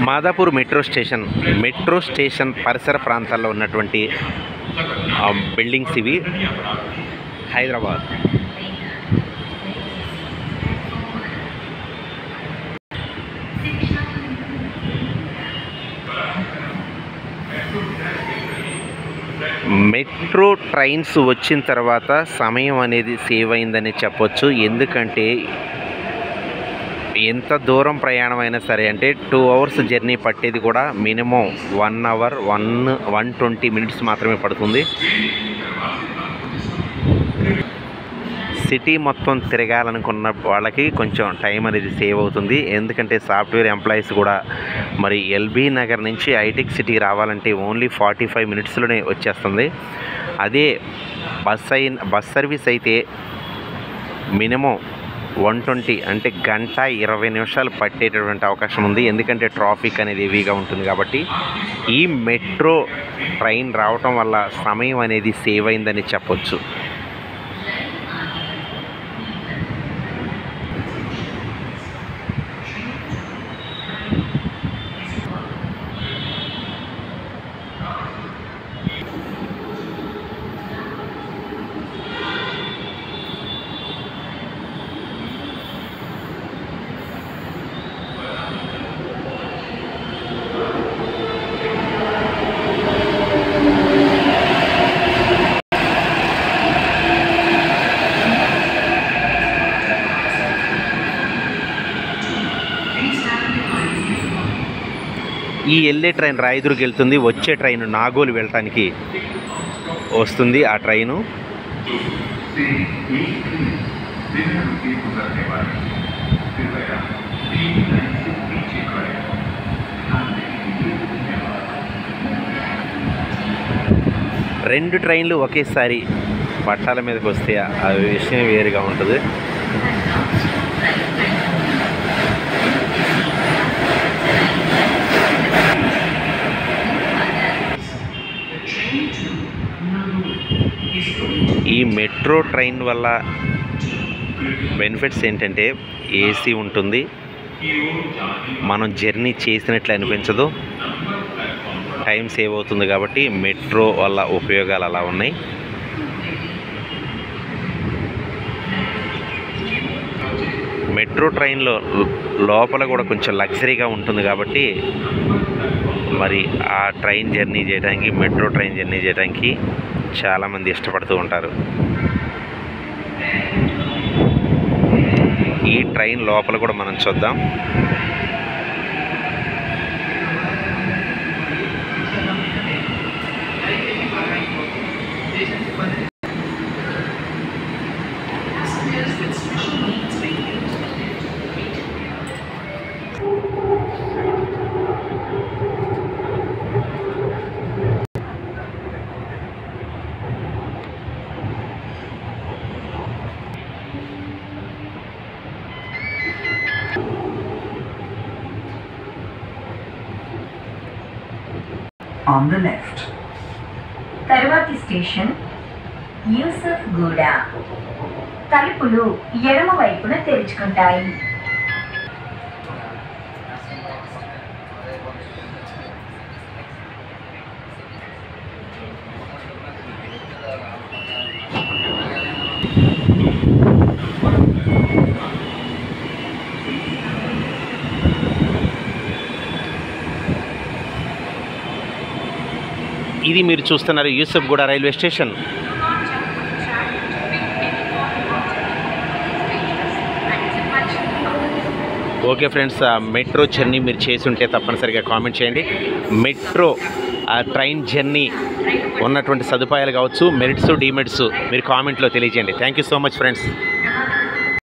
Madhapur metro station పరిసర ప్రాంతాల్లో ఉన్నటువంటి బిల్డింగ్స్ ఇవి హైదరాబాద్. మెట్రో ట్రైన్స్ వచ్చిన తర్వాత సమయం అనేది సేవ్ అయిందని చెప్పొచ్చు. ఎందుకంటే ఎంత దూరం ప్రయాణం అయినా సరే, అంటే 2 అవర్స్ జర్నీ పట్టేది కూడా మినిమం 1 అవర్ 120 మినిట్స్ మాత్రమే పడుతుంది. సిటీ మొత్తం తిరగాలనుకున్న వాళ్ళకి కొంచెం టైం అనేది సేవ్ అవుతుంది. ఎందుకంటే సాఫ్ట్వేర్ ఎంప్లాయీస్ కూడా మరి ఎల్బీ నగర్ నుంచి హైటెక్ సిటీకి రావాలంటే ఓన్లీ 45 మినిట్స్లోనే వచ్చేస్తుంది. అదే బస్ సర్వీస్ అయితే మినిమం 120 అంటే 1:20 నిమిషాలు పట్టేటటువంటి అవకాశం ఉంది. ఎందుకంటే ట్రాఫిక్ అనేది హెవీగా ఉంటుంది కాబట్టి. ఈ మెట్రో ట్రైన్ రావటం వల్ల సమయం అనేది సేవ్ అయిందని చెప్పొచ్చు. ఈ వెళ్ళే ట్రైన్ రాయదుర్గ్ వెళ్తుంది, వచ్చే ట్రైన్ నాగోలు వెళ్ళటానికి వస్తుంది ఆ ట్రైను. రెండు ట్రైన్లు ఒకేసారి పట్టాల మీదకి వస్తే ఆ విషయం వేరుగా ఉంటుంది. ఈ మెట్రో ట్రైన్ వల్ల బెనిఫిట్స్ ఏంటంటే ఏసీ ఉంటుంది, మనం జర్నీ చేసినట్లు అనిపించదు, టైం సేవ్ అవుతుంది. కాబట్టి మెట్రో వల్ల ఉపయోగాలు అలా ఉన్నాయి. మెట్రో ట్రైన్లో లోపల కూడా కొంచెం లగ్జరీగా ఉంటుంది కాబట్టి మరి ఆ ట్రైన్ జర్నీ చేయడానికి, మెట్రో ట్రైన్ జర్నీ చేయడానికి చాలామంది ఇష్టపడుతూ ఉంటారు. ఈ ట్రైన్ లోపల కూడా మనం చూద్దాం. On the left. తరువాతి స్టేషన్ యూసఫ్ గూడ. తలుపులు ఎడమ వైపున తెరుచుకుంటాయి. ఇది మీరు చూస్తున్నారు యూసఫ్ గూడ railway station. Okay friends, metro journey మీరు చేసి ఉంటే తప్పనిసరిగా కామెంట్ చేయండి. మెట్రో ట్రైన్ జర్నీ ఉన్నటువంటి సదుపాయాలు కావచ్చు, మెరిట్స్ డిమెరిట్స్ మీరు కామెంట్లో తెలియజేయండి. Thank you so much friends.